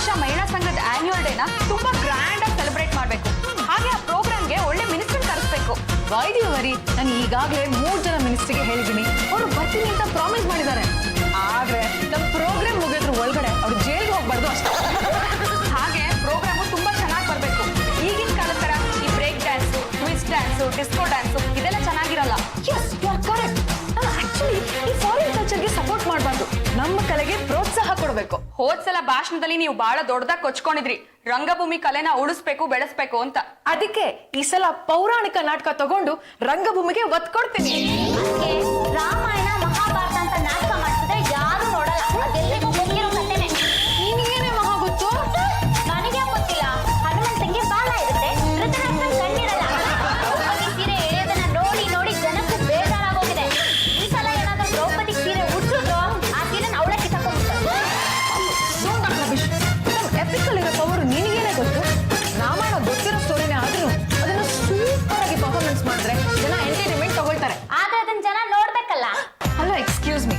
ವರ್ಷ ಮಹಿಳಾ ಸಂಘದ ಆನ್ಯುವಲ್ ಡೇನ ತುಂಬಾ ಗ್ರ್ಯಾಂಡ್ ಆಗಿ ಸೆಲೆಬ್ರೇಟ್ ಮಾಡಬೇಕು. ಹಾಗೆ ಆ ಪ್ರೋಗ್ರಾಮ್ಗೆ ಒಳ್ಳೆ ಮಿನಿಸ್ಟರ್ ಕರೆಸಬೇಕು. ವೈದ್ಯವರಿ ನಾನು ಈಗಾಗಲೇ 3 ಜನ ಮಿನಿಸ್ಟರ್ಗೆ ಹೇಳಿದ್ದೀನಿ. ಅವರು ಬರ್ತೀನಿ ಅಂತ ಪ್ರಾಮಿಸ್ ಮಾಡಿದ್ದಾರೆ. ಆದ್ರೆ ನಮ್ಮ ಪ್ರೋಗ್ರಾಮ್ ಮುಗಿದ್ರ ಒಳಗಡೆ ಅವ್ರು ಜೈಲ್ಗೆ ಹೋಗ್ಬಾರ್ದು ಅಷ್ಟೇ. ಹಾಗೆ ಪ್ರೋಗ್ರಾಮು ತುಂಬಾ ಚೆನ್ನಾಗಿ ಬರಬೇಕು. ಈಗಿನ ಕಾಲದ ತರ ಈ break dance, twist dance, disco dance ಇದೆಲ್ಲ ಚೆನ್ನಾಗಿರಲ್ಲ. Yes you are correct. ನಾನು ಆಕ್ಚುಲಿ ಈ ಫಾರಿನ್ ಕಲ್ಚರ್ಗೆ ಸಪೋರ್ಟ್ ಮಾಡಬಾರ್ದು. ನಮ್ಮ ಕಲೆಗೆ ಪ್ರೋತ್ಸಾಹ ಕೊಡಬೇಕು. ಹೋದ್ಸಲ ಭಾಷಣದಲ್ಲಿ ನೀವು ಬಹಳ ದೊಡ್ಡದಾಗಿ ಕೊಚ್ಕೊಂಡಿದ್ರಿ, ರಂಗಭೂಮಿ ಕಲೆನ ಉಳಿಸ್ಬೇಕು ಬೆಳೆಸ್ಬೇಕು ಅಂತ. ಅದಕ್ಕೆ ಈ ಸಲ ಪೌರಾಣಿಕ ನಾಟಕ ತಗೊಂಡು ರಂಗಭೂಮಿಗೆ ಒತ್ತು ಕೊಡ್ತೀನಿ. ರಾಮಾಯಣ ಮಹಾಭಾರತ ಅಂತ ನಾಟಕ ಮಾಡಿಸಿದ್ರೆ ಯಾರು ನೋಡಲ್ಲ. ಅದೆಲ್ಲರಿಗೂ ಗೊತ್ತಿರೋ ಕಥೆನೆ. ನಿನಗೇನೆ ಮಹಾ ಗೊತ್ತು? ನನಗೆ ಗೊತ್ತಿಲ್ಲ. ಹನುಮಂತಂಗೆ ಬಾಲ ಇರುತ್ತೆ, ಧೃತರಾಷ್ಟ್ರನ್ ಕಣ್ಣಿರಲ್ಲ. ದ್ರೌಪದಿ ಸೀರೆ ಎಳೆಯೋದನ್ನ ನೋಡಿ ನೋಡಿ ಜನಕ್ಕೂ ಬೇಜಾರಾಗೋಗಿದೆ. ಈ ಸಲ ಏನಾದ್ರೂ ದ್ರೌಪದಿ ಸೀರೆ ಉಡ್ಸಿದ್ರು ಆ ಸೀರೆನ ಅವಳ ಕಿತ್ತಾಕೊಂಡ್ಬಿಡ್ತಾರೆ. ಎಪಿಕಲ್ ಇರೋ ಪವರು ನಿನಗೇನೆ ಗೊತ್ತು. ರಾಮಾಯಣ ಗೊತ್ತಿರೋ ಸ್ಟೋರಿನೇ ಆದ್ರೂ ಅದನ್ನ ಸೂಪರ್ ಆಗಿ ಪರ್ಫಾರ್ಮೆನ್ಸ್ ಮಾಡಿದ್ರೆ ಜನ ಎಂಟರ್ಟೈನ್ಮೆಂಟ್ ತಗೊಳ್ತಾರೆ. ಆದ್ರೆ ಅದನ್ನ ಜನ ನೋಡ್ಬೇಕಲ್ಲ. ಅಲ್ಲ ಎಕ್ಸ್ಕ್ಯೂಸ್ ಮೀ,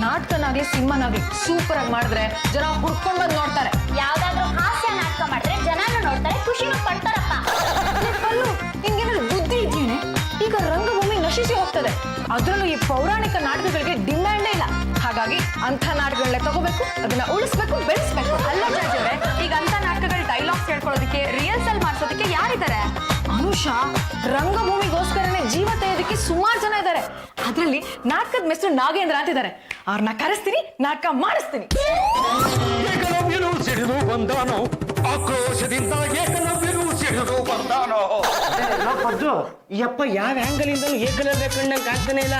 ನಾಟಕನಾಗ್ಲಿ ಸಿನಿಮಾನಾಗ್ಲಿ ಸೂಪರ್ ಆಗಿ ಮಾಡಿದ್ರೆ ಜನ ಹುಡ್ಕೊಂಡ್ ಬಂದು ನೋಡ್ತಾರೆ. ಯಾವ್ದಾದ್ರು ಹಾಸ್ಯ ನಾಟಕ ಮಾಡಿದ್ರೆ ಜನನು ನೋಡ್ತಾರೆ, ಖುಷಿನೂ ಪಡ್ತಾರಪ್ಪ. ನಿಂಗೇನಾದ್ರು ಬುದ್ಧಿ ಇದೆಯೇನೆ? ಈಗ ರಂಗಭೂಮಿ ನಶಿಸಿ ಹೋಗ್ತದೆ. ಅದ್ರಲ್ಲೂ ಈ ಪೌರಾಣಿಕ ನಾಟಕಗಳಿಗೆ ಡಿಮ್ಯಾಂಡೇ ಇಲ್ಲ. ಹಾಗಾಗಿ ಅಂಥ ನಾಟಕಗಳನ್ನ ತಗೋಬೇಕು, ಅದನ್ನ ಉಳಿಸ್ಬೇಕು, ಬೆಳೆಸ್ಬೇಕು. ಅಲ್ಲ ಜಾಜವ್ರೆ, ಈಗ ಅಂತ ನಾಟಕಗಳ ಡೈಲಾಗ್ಸ್ ಹೇಳ್ಕೊಳ್ಳೋದಕ್ಕೆ, ರಿಹರ್ಸಲ್ ಮಾಡಿಸೋದಕ್ಕೆ ಯಾರಿದ್ದಾರೆ? ಅನುಷಾ, ರಂಗಭೂಮಿಗೋಸ್ಕರನೇ ಜೀವ ತೆಗೆಯೋದಕ್ಕೆ ಸುಮಾರು ಜನ ಇದ್ದಾರೆ. ಅದ್ರಲ್ಲಿ ನಾಟಕದ ಮೆಸ್ರು ನಾಗೇಂದ್ರ ಅಂತಿದ್ದಾರೆ. ಅವ್ರನ್ನ ಕರೆಸ್ತೀನಿ, ನಾಟಕ ಮಾಡಿಸ್ತೀನಿ. ಏಕಲವ್ಯನು ಸಿಡಿದು ಬಂದಾನೋ, ಆಕ್ರೋಶದಿಂದ ಏಕಲವ್ಯನು ಸಿಡಿದು ಬಂದಾನೋ. ಪದ್ದು ಈ ಅಪ್ಪ ಯಾವ ಆಂಗಲ್ ಇಂದಲೂ ಏಕಲವ್ಯ ಕಣ್ಣಂಗೆ ಆಗ್ತಾನೆ ಇಲ್ಲ.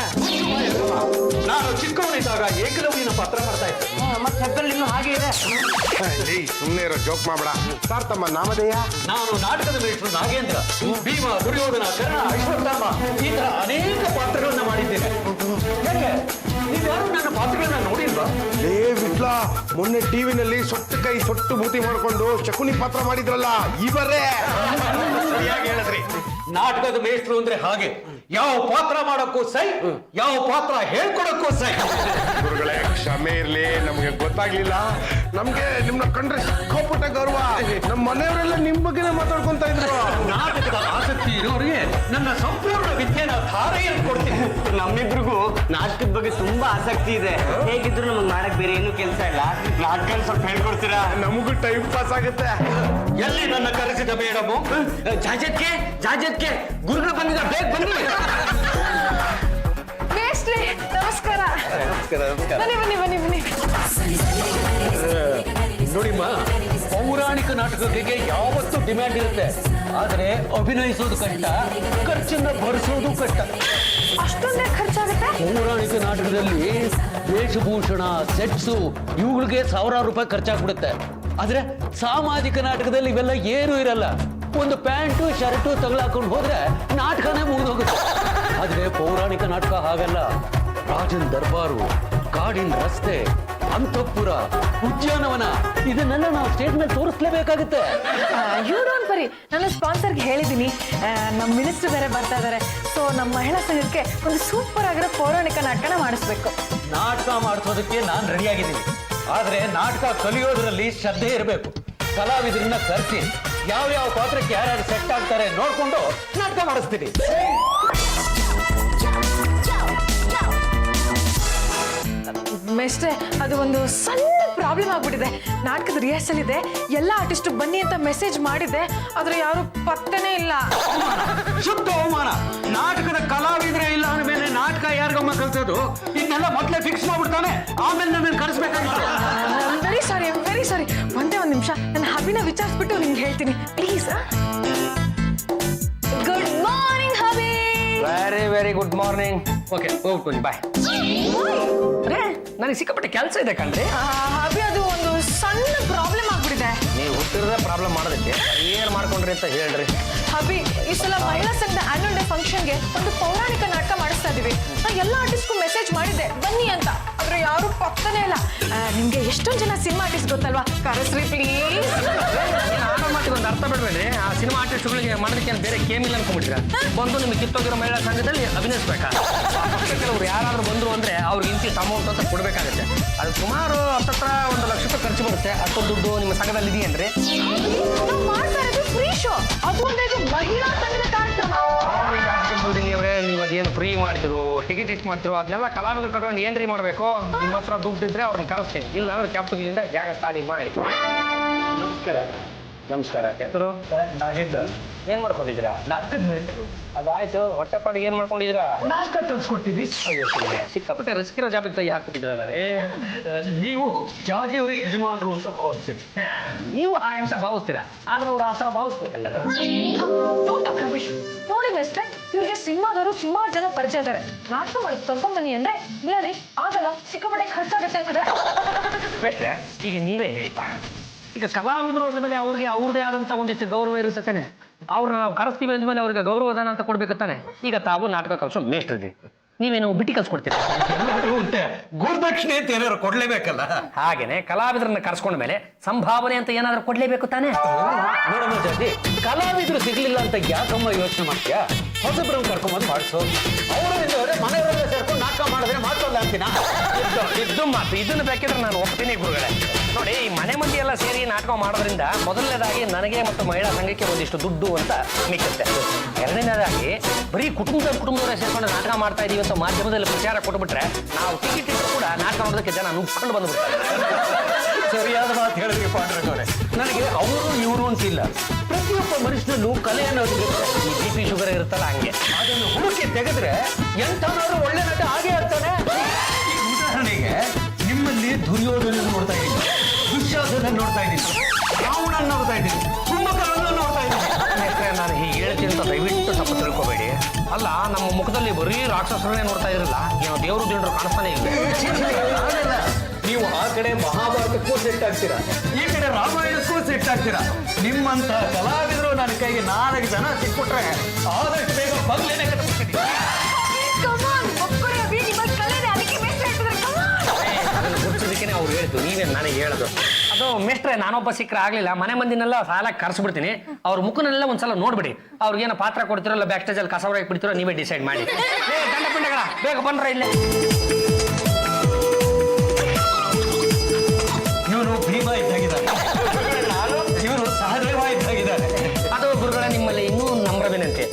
ನಾನು ಚಿಕ್ಕವನಿದ್ದಾಗ ಏಕಲವ್ಯನ ಪಾತ್ರ ಮಾಡ್ತಾ ಇದ್ದೆ. ಮತ್ತೆ ಹೆಬ್ಬಲ್ಲಿ ಇನ್ನೂ ಹಾಗೆ ಇದೆ. ಸುಮ್ಮನೆ ಇರೋ ಜೋಕ್ ಮಾಡ್ಬೇಡ. ಸರ್ ತಮ್ಮ ನಾಮಧೇಯ? ನಾನು ನಾಟಕದ ಮೇಷ್ಟ್ರು ನಾಗೇಂದ್ರ. ಭೀಮ, ದುರ್ಯೋಧನ, ಕರ್ಣ, ಅಶ್ವತ್ಥಾಮ ಈ ತರ ಅನೇಕ ಪಾತ್ರಗಳನ್ನ ಮಾಡಿದ್ದೇನೆ. ಯಾಕೆ ನೀವ್ಯಾರು ನನ್ನ ಪಾತ್ರಗಳನ್ನ ನೋಡಿಲ್ವಾ? ಲೇ ವಿಟ್ಲ, ಮೊನ್ನೆ ಟಿವಿನಲ್ಲಿ ಸೊಟ್ಟು ಕೈ ಸೊಟ್ಟು ಮೂತಿ ಮಾಡ್ಕೊಂಡು ಶಕುನಿ ಪಾತ್ರ ಮಾಡಿದ್ರಲ್ಲ, ಇವರೇ. ಸರಿಯಾಗಿ ಹೇಳಿದ್ರಿ. ನಾಟಕದ ಮೇಷ್ಟ್ರು ಅಂದ್ರೆ ಹಾಗೆ, ಯಾವ ಪಾತ್ರ ಮಾಡೋಕ್ಕೂ ಸೈ, ಯಾವ ಪಾತ್ರ ಹೇಳ್ಕೊಡಕ್ಕೂ ಸೈ. ಗುರುಗಳೇ ಕ್ಷಮೆ ಇರ್ಲಿ, ನಮ್ಗೆ ಗೊತ್ತಾಗ್ಲಿಲ್ಲ. ನಮ್ಗೆ ನಿಮ್ನ ಕಂಡ್ರೆ ಸಿಕ್ಕಾಪಟ್ಟೆ ಗೌರವ. ನಮ್ಮ ಮನೆಯವರೆಲ್ಲ ನಿಮ್ ಬಗ್ಗೆನೇ ಮಾತಾಡ್ಕೊಂತ ಇದ್ರು. ನಾಟಕದ ಆಸಕ್ತಿ ಇರೋರಿಗೆ ನನ್ನ ಸಂಪೂರ್ಣ ವಿದ್ಯೆನ ಧಾರೆಯಲ್ಲಿ ಕೊಡ್ತೀನಿ. ನಮ್ಮಿಬ್ರಿಗೂ ನಾಟಕದ ಬಗ್ಗೆ ತುಂಬಾ ಆಸಕ್ತಿ ಇದೆ. ಹೇಗಿದ್ರು ನಮಗೆ ಮಾಡಕ್ ಬೇರೆ ಏನು ಕೆಲಸ ಇಲ್ಲ. ನಾಟಕ ಸ್ವಲ್ಪ ಹೇಳ್ಕೊಡ್ತೀರಾ? ನಮಗೂ ಟೈಮ್ ಪಾಸ್ ಆಗುತ್ತೆ. ಎಲ್ಲಿ ನನ್ನ ಕರೆಸಿದ ಮೇಡಮು? ಜಾಜತ್ಗೆ ಗುರುಗಳು ಬಂದಿದ್ದ, ಬೇಗ ಬನ್ನಿ. ಮೇಷ್ಟ್ರೇ, ನಮಸ್ಕಾರ. ಬನ್ನಿ ಬನ್ನಿ ಬನ್ನಿ ಬನ್ನಿ. ನೋಡಿಮ್ಮ, ಪೌರಾಣಿಕ ನಾಟಕಗಳಿಗೆ ಯಾವತ್ತೂ ಡಿಮ್ಯಾಂಡ್ ಇರುತ್ತೆ. ಆದ್ರೆ ಅಭಿನಯಿಸೋದು ಕಷ್ಟ, ಖರ್ಚನ್ನ ಭರಿಸೋದು ಕಷ್ಟ. ಅಷ್ಟೊಂದೇ ಖರ್ಚಾಗುತ್ತೆ? ಪೌರಾಣಿಕ ನಾಟಕದಲ್ಲಿ ವೇಷಭೂಷಣ, ಸೆಟ್ಸು ಇವುಗಳಿಗೆ ಸಾವಿರಾರು ರೂಪಾಯಿ ಖರ್ಚಾಗ್ಬಿಡುತ್ತೆ. ಆದ್ರೆ ಸಾಮಾಜಿಕ ನಾಟಕದಲ್ಲಿ ಇವೆಲ್ಲ ಏನೂ ಇರಲ್ಲ. ಒಂದು ಪ್ಯಾಂಟು ಶರ್ಟು ತಗಲಾಕೊಂಡು ಹೋದ್ರೆ ನಾಟಕನೇ ಮುಗಿದೋಗುತ್ತೆ. ಆದ್ರೆ ಪೌರಾಣಿಕ ನಾಟಕ ಹಾಗಲ್ಲ. ರಾಜನ್ ದರ್ಬಾರು, ಕಾಡಿನ ರಸ್ತೆ, ಅಂತಃಪುರ, ಉದ್ಯಾನವನ ಇದನ್ನೆಲ್ಲ ನಾವು ಸ್ಟೇಜ್ ಮೇಲೆ ತೋರಿಸ್ಲೇಬೇಕಾಗುತ್ತೆ. ಡೋಂಟ್ ವರಿ, ನಾನು ಸ್ಪಾನ್ಸರ್ಗೆ ಹೇಳಿದ್ದೀನಿ. ನಮ್ಮ ಮಿನಿಸ್ಟರ್ ಬೇರೆ ಬರ್ತಾ ಇದ್ದಾರೆ. ಸೊ ನಮ್ಮ ಮಹಿಳಾ ಸಂಘಕ್ಕೆ ಒಂದು ಸೂಪರ್ ಆಗಿರೋ ಪೌರಾಣಿಕ ನಾಟಕನ ಮಾಡಿಸ್ಬೇಕು. ನಾಟಕ ಮಾಡಿಸೋದಕ್ಕೆ ನಾನು ರೆಡಿಯಾಗಿದ್ದೀನಿ. ಆದ್ರೆ ನಾಟಕ ಕಲಿಯೋದ್ರಲ್ಲಿ ಶ್ರದ್ಧೆ ಇರಬೇಕು. ಕಲಾವಿದರನ್ನ ಕರೆಸಿ ಯಾವ ಪಾತ್ರಕ್ಕೆ ಯಾರ್ಯಾರು ಸೆಟ್ ಆಗ್ತಾರೆ ನೋಡ್ಕೊಂಡು ನಾಟಕ ಮಾಡಿಸ್ತೀನಿ. ಮೇಷ್ಟ್ರೆ, ಅದು ಒಂದು ಸಣ್ಣ ಪ್ರಾಬ್ಲಮ್ ಆಗ್ಬಿಟ್ಟಿದೆ. ನಾಟಕದ ರಿಹರ್ಸಲ್ ಇದೆ, ಎಲ್ಲ ಆರ್ಟಿಸ್ಟ್ ಬನ್ನಿ ಅಂತ ಮೆಸೇಜ್ ಮಾಡಿದೆ, ಆದ್ರೆ ಯಾರು ಪತ್ತೆನೇ ಇಲ್ಲ. ಶುದ್ಧ ಅವಮಾನ. ನಾಟಕದ ಕಲಾವಿದ್ರೆ ಇಲ್ಲ ಅಂದ್ಮೇಲೆ ನಾಟಕ ಯಾರಿಗಮ್ಮ ಕಲ್ಸೋದು? ಇದನ್ನೆಲ್ಲ ಮೊದಲೇ ಫಿಕ್ಸ್ ಮಾಡ್ಬಿಡ್ತಾನೆ, ಆಮೇಲೆ ನನ್ನನ್ನು ಕರೆಸ್ಬೇಕಾಗಿತ್ತು. Very sorry. ಒಂದೇ ಒಂದು ನಿಮಿಷ, ನನ್ನ ಹಬಿನ ವಿಚಾರಿಸ್ಬಿಟ್ಟು ನಿಮ್ಗೆ ಹೇಳ್ತೀನಿ please. Good morning hubby. Very good morning. Okay, ಹೋಗ್ತೀನಿ, ಬಾಯ್. ನನಗೆ ಸಿಕ್ಕಾಪಟ್ಟೆ ಕೆಲಸ ಇದೆ ಕಣ್ರಿ. ಹಬಿ, ಅದು ಒಂದು ಸಣ್ಣ ಪ್ರಾಬ್ಲಮ್ ಆಗ್ಬಿಟ್ಟಿದೆ. ನೀವು ಹುಟ್ಟಿದ್ರೆ ಪ್ರಾಬ್ಲಮ್ ಮಾಡೋದಕ್ಕೆ ಏನ್ ಮಾಡ್ಕೊಂಡ್ರಿ ಅಂತ ಹೇಳ್ರಿ. ಹಬಿ, ಈ ಸಲ ಮಹಿಳಾ ಸಂಘದ ಆನ್ಯುವಲ್ ಡೇ ಫಂಕ್ಷನ್ಗೆ ಒಂದು ಪೌರಾಣಿಕ ನಾಟಕ ಮಾಡಿಸ್ತಾ ಇದೀವಿ. ನಾನು ಎಲ್ಲ ಆರ್ಟಿಸ್ಟ್ಗೂ ಮೆಸೇಜ್ ಮಾಡಿದ್ದೆ ಬನ್ನಿ ಅಂತ, ಆದ್ರೆ ಯಾರು ಪಕ್ಕನೇ ಇಲ್ಲ. ನಿಮ್ಗೆ ಎಷ್ಟೊಂದು ಜನ ಸಿನಿಮಾ ಆರ್ಟಿಸ್ಟ್ ಗೊತ್ತಲ್ವಾ? ಕರೆಸ್ರಿ ಪ್ಲೀಸ್. ಮಾತಿಗೆ ಒಂದು ಅರ್ಥ ಬಿಡ್ಬೇಡಿ. ಆ ಸಿನಿಮಾ ಆರ್ಟಿಸ್ಟ್ ವೇಷಗಳಿಗೆ ಮಾಡೋದಕ್ಕೆ ಬೇರೆ ಕೇಮಿಲ್ಲ ಅನ್ಕೊಂಡ್ಬಿಟ್ರ ಬಂದು ನಿಮಗೆ ಕಿತ್ತೋಗಿರೋ ಮಹಿಳಾ ಸಂಘದಲ್ಲಿ ಅಭಿನಯಿಸ್ಬೇಕಾ ಕೆಲವರು ಯಾರಾದ್ರೂ ಬಂದ್ರು ಅಂದ್ರೆ ಅವ್ರಿಗೆ ಇಂತಿಷ್ಟು ಅಮೌಂಟ್ ಅಂತ ಕೊಡ್ಬೇಕಾಗುತ್ತೆ ಅದು ಸುಮಾರು ಹತ್ತತ್ರ 1 ಲಕ್ಷ ರೂಪಾಯಿ ಖರ್ಚು ಬರುತ್ತೆ. ಅಷ್ಟು ದುಡ್ಡು ನಿಮ್ಮ ಸಂಘದಲ್ಲಿ ಇದೆಯೇನ್ರಿ? ನಾವು ಮಾಡ್ತಾ ಇರೋದು ಫ್ರೀ ಶೋ, ಅದು ಒಂದು ಮಹಿಳಾ ಸಂಘದ ಕಾರ್ಯಕ್ರಮ. ನೀವು ಅದೇನು ಫ್ರೀ ಮಾಡ್ತಿರು ಟಿಕೆಟ್ ಇಷ್ಟು ಮಾಡ್ತಿರು ಅದನ್ನೆಲ್ಲ ಕಲಾವಿದರು ಕಟ್ಕೊಂಡು ಏನ್ರಿ ಮಾಡಬೇಕು? ನಿಮ್ಮ ಹತ್ರ ದುಡ್ಡು ಇದ್ರೆ ಅವ್ರನ್ನ ಕರೆಸ್ತೀನಿ, ಇಲ್ಲ ಅಂದ್ರೆ ಕ್ಯಾಪ್ಟನ್ಗಿಂದ ಜಾಗ ಖಾಲಿ ಮಾಡಿ. ನಮಸ್ಕಾರ. ಹೆಸರು ಏನ್ ಮಾಡ್ಕೊಂಡಿದ್ದೀರಾ? ಅದಾಯ್ತು. ಹೊಟ್ಟೆ ಪಾಡಿಗೆ ಏನ್ ಮಾಡ್ಕೊಂಡಿದ್ದೀರಾ? ನಾಷ್ಟ ತರಿಸ್ಕೊಟ್ಟಿದ್ವಿ. ಸಿಕ್ಕಾಪಟ್ಟೆ ರಸಿಕರ ಜಾಬಿಗೆ ಹಾಕ್ಬಿಟ್ಟಿದ್ದಾರೆ. ನೀವು ಜಾಜಿಯವರಿಗೆ ಯಜಮಾನರು ಅಂತ ಭಾವಿಸ್ತೀರಿ, ನೀವು ಆ ಅಂಶ ಭಾವಿಸ್ತೀರಾ, ಆದ್ರೆ ಅವ್ರು ಆ ಸಹ ಭಾವಿಸ್ಬೇಕಲ್ಲ. ನೋಡಿ ಮಿಸ್ಟರ್, ಇವ್ರಿಗೆ ಸಿನಿಮಾದವರು ಸುಮಾರು ಜನ ಪರಿಚಯ ಇದ್ದಾರೆ. ನಾಟಕ ಮಾಡಿ ತಗೊಂಡ್ಬನ್ನಿ ಅಂದ್ರೆ ಬೇರೆ ಆಗಲ್ಲ, ಸಿಕ್ಕಾಪಟ್ಟೆ ಖರ್ಚಾಗುತ್ತೆ ಅಂದ್ರೆ. ಈಗ ನೀವೇ ಈಗ ಕಲಾವಿದರು ಅಂದ್ಮೇಲೆ ಅವ್ರಿಗೆ ಅವ್ರದೇ ಆದಂತ ಒಂದಿಷ್ಟು ಗೌರವ ಇರುತ್ತೆ ತಾನೆ. ಅವ್ರನ್ನ ನಾವು ಕರೆಸ್ತೀವಿ ಅಂದ್ಮೇಲೆ ಅವ್ರಿಗೆ ಗೌರವದಾನ ಅಂತ ಕೊಡ್ಬೇಕು ತಾನೆ. ಈಗ ತಾವು ನಾಟಕ ಕಲಿಸೋ ಮೇಷ್ಟ್ರಿ, ನೀವೇನು ಬಿಟ್ಟಿ ಕಲ್ಸ್ಕೊಡ್ತೀರಾ? ಗುರುದಕ್ಷಿಣೆ ಅಂತ ಏನಾದ್ರು ಕೊಡ್ಲೇಬೇಕಲ್ಲ. ಹಾಗೇನೆ ಕಲಾವಿದರನ್ನ ಕರ್ಸ್ಕೊಂಡ ಮೇಲೆ ಸಂಭಾವನೆ ಅಂತ ಏನಾದ್ರು ಕೊಡ್ಲೇಬೇಕು ತಾನೆ. ನೋಡಮ್ಮ ಜಾತಿ, ಕಲಾವಿದ್ರು ಸಿಗ್ಲಿಲ್ಲ ಅಂತ ಯಾಕಮ್ಮ ಯೋಚನೆ ಮಾಡ್ತೀಯಾ? ಹೊಸಬ್ರನ್ನ ಕರ್ಕೊಂಬಂದು ಮಾಡಿಸು. ಅವರೇ ಮನೆಯವರೆಲ್ಲ ಸೇರ್ಕೊಂಡು ನಾಟಕ ಮಾಡಿದ್ರೆ ಮಾತಲ್ಲ ಅಂತೀನ. ಇದ್ದು ಮಾತು ಇದನ್ನು ಬೇಕಿದ್ರೆ ನಾನು ಒಪ್ತೀನಿ ಗುರುಗಳೇ. ನೋಡಿ, ಈ ಮನೆ ಮಂದಿ ಎಲ್ಲ ಸೇರಿ ನಾಟಕ ಮಾಡೋದ್ರಿಂದ ಮೊದಲನೇದಾಗಿ ನನಗೆ ಮತ್ತು ಮಹಿಳಾ ಸಂಘಕ್ಕೆ ಒಂದಿಷ್ಟು ದುಡ್ಡು ಅಂತ ಮಿಕ್ಕುತ್ತೆ. ಎರಡನೇದಾಗಿ ಬರೀ ಕುಟುಂಬದವರೇ ಸೇರ್ಕೊಂಡು ನಾಟಕ ಮಾಡ್ತಾ ಇದೀವಿ ಅಂತ ಮಾಧ್ಯಮದಲ್ಲಿ ಪ್ರಚಾರ ಕೊಟ್ಬಿಟ್ರೆ ನಾವು ಟಿಕೆಟ್ ಇಟ್ಟರು ಕೂಡ ನಾಟಕ ಮಾಡೋದಕ್ಕೆ ಜನ ನುಗ್ಕೊಂಡು ಬಂದ್ಬಿಡ್ತಾರೆ. ಸರಿಯಾದ ಮಾತು ಹೇಳಿದ್ರಿ ಪಾಂಡ್ರಂಗವ್ರೆ. ನನಗೆ ಅವರು ಇವರು ಅಂತಿಲ್ಲ, ಪ್ರತಿಯೊಬ್ಬ ಮನುಷ್ಯನಲ್ಲೂ ಕಲೆ ಅನ್ನೋದು ಇರುತ್ತೆ. ಈ BP ಶುಗರ್ ಇರುತ್ತಲ್ಲ ಹಂಗೆ, ಅದನ್ನು ಹುಡುಕಿ ತೆಗೆದ್ರೆ ಎಂಥವ್ರು ಒಳ್ಳೆ ನಟ ಹಾಗೆ ಆಗ್ತಾನೆ. ಈ ಉದಾಹರಣೆಗೆ ನಿಮ್ಮಲ್ಲಿ ದುರ್ಯೋಧನ ನೋಡ್ತಾ ಇದ್ದೀನಿ, ದುಶ್ಯಾಸನ ನೋಡ್ತಾ ಇದ್ದೀನಿ, ರಾವಣನ್ ನೋಡ್ತಾ ಇದ್ದೀನಿ, ಕುಂಭಕರ್ಣನ ನೋಡ್ತಾ ಇದ್ದೀನಿ. ನಾನು ಹೀಗೆ ಹೇಳ್ತೀನಿ ಅಂತ ದಯವಿಟ್ಟು ತಪ್ಪು ತಿಳ್ಕೊಬೇಡಿ. ಅಲ್ಲ, ನಮ್ಮ ಮುಖದಲ್ಲಿ ಬರೀ ರಾಕ್ಷಸರನ್ನೇ ನೋಡ್ತಾ ಇರಲ್ಲ, ಏನೋ ದೇವರು ಜನರು ಕಾಣಿಸ್ತಾನೆ ಇಲ್ಲ. ನೀವು ಆ ಕಡೆ ಮಹಾಭಾರತಕ್ಕೂ ಸೆಟ್ ಆಗ್ತೀರಾ, ಈ ಕಡೆ ರಾಮಾಯಣಕ್ಕೂ ಸೆಟ್ ಆಗ್ತೀರಾ. ನಿಮ್ಮಂತ ಕಲಾವಿದರು ನನ್ನ ಕೈಗೆ 4 ಜನ ಸಿಕ್ಬಿಟ್ರೆ ಆದಷ್ಟು ಬೇಗ ಬಗ್ಲೇನೆ ಕಟ್ಬಿಡ್ತೀನಿ. ಅದನ್ನು ಗುರುತಿಸೋದಕ್ಕೆ ಅವ್ರು ಹೇಳಿದ್ದು, ನೀವೇ ನನಗೆ ಹೇಳೋದು. ಅದು ಮೇಷ್ಟ್ರೆ, ನಾನೊಬ್ಬ ಸಿಕ್ಕರೆ ಆಗ್ಲಿಲ್ಲ, ಮನೆ ಮಂದಿನೆಲ್ಲ ಸಾಲ ಕರ್ಸ್ಬಿಡ್ತೀನಿ. ಅವ್ರ ಮುಖನೆಲ್ಲ ಒಂದ್ಸಲ ನೋಡ್ಬಿಡಿ, ಅವ್ರಿಗೇನೋ ಪಾತ್ರ ಕೊಡ್ತಿರೋ ಇಲ್ಲ ಬ್ಯಾಕ್ ಸ್ಟೇಜಲ್ಲಿ ಕಸ ಹೊರಗೆ ಬಿಡ್ತಿರೋ ನೀವೇ ಡಿಸೈಡ್ ಮಾಡಿ. ಗಂಡ ಪಿಂಡಗಳ ಬೇಗ ಬಂದ್ರ ಇಲ್ಲೇ. ಇವನು ಭೀಮ ಇದ್ದಾಗಿದ್ದಾರೆ, ಇವರು ಸಹದೇವ ಇದ್ದಾಗಿದ್ದಾರೆ. ಅದು ಗುರುಗಳ ನಿಮ್ಮಲ್ಲಿ ಇನ್ನೂ ನಂಬ್ರವೇನಂತೆ.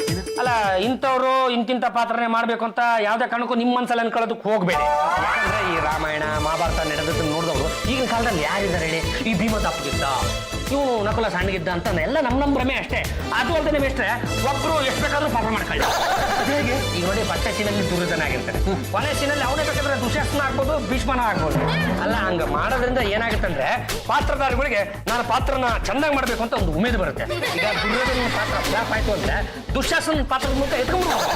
ಅಲ್ಲ, ಇಂಥವ್ರು ಇಂತಿಂಥ ಪಾತ್ರನೇ ಮಾಡ್ಬೇಕು ಅಂತ ಯಾವ್ದೇ ಕಾರಣಕ್ಕೂ ನಿಮ್ಮ ಮನ್ಸಲ್ಲಿ ಅನ್ಕೊಳ್ಳೋದಕ್ಕೆ ಹೋಗ್ಬೇಡಿ. ಯಾಕಂದ್ರೆ ಈ ರಾಮಾಯಣ ಮಹಾಭಾರತ ನಡೆದದನ್ನ ನೋಡಿದವರು ಈಗಿನ ಕಾಲದಲ್ಲಿ ಯಾರಿದ್ದಾರೆ ಹೇಳಿ? ಈ ಭೀಮ ದಪ್ಪಗಿದ್ದ, ಇವನು ನಕುಲ ಸಣ್ಣಗಿದ್ದ ಅಂತ ಎಲ್ಲ ನಮ್ಮ ಭ್ರಮೆ ಅಷ್ಟೇ. ಅದು ಅಲ್ದೇನೆ ಮೇಷ್ಟ್ರೆ, ಒಬ್ರು ಎಷ್ಟು ಬೇಕಾದ್ರೂ ಪಾತ್ರ ಮಾಡ್ಕೊಳ್ಳಿ. ಹೇಗೆ ಈಗ ನೋಡಿ, ಪಟ್ಟೆ ಸೀನಲ್ಲಿ ದುರ್ಯೋಧನ ಆಗಿರ್ತಾರೆ, ಕೊನೆ ಸೀನಲ್ಲಿ ಅವನೇ ಬೇಕಾದ್ರೆ ದುಶ್ಯಾಸನ ಆಗ್ಬೋದು, ಭೀಷ್ಮನ ಆಗ್ಬೋದು. ಅಲ್ಲ, ಹಂಗ ಮಾಡೋದ್ರಿಂದ ಏನಾಗುತ್ತಂದ್ರೆ ಪಾತ್ರಧಾರಿಗಳಿಗೆ ನಾನು ಪಾತ್ರನ ಚೆನ್ನಾಗಿ ಮಾಡ್ಬೇಕು ಅಂತ ಒಂದು ಉಮೇದು ಬರುತ್ತೆ. ಈಗ ದುರ್ಯೋಧನ ಪಾತ್ರ ಫ್ಲಾಪ್ ಆಯ್ತು ಅಂದ್ರೆ ದುಶ್ಯಾಸನ ಪಾತ್ರದ ಮೂಲಕ ಎತ್ಕೊಂಡ್ಬಿಡ್ಬೋದು.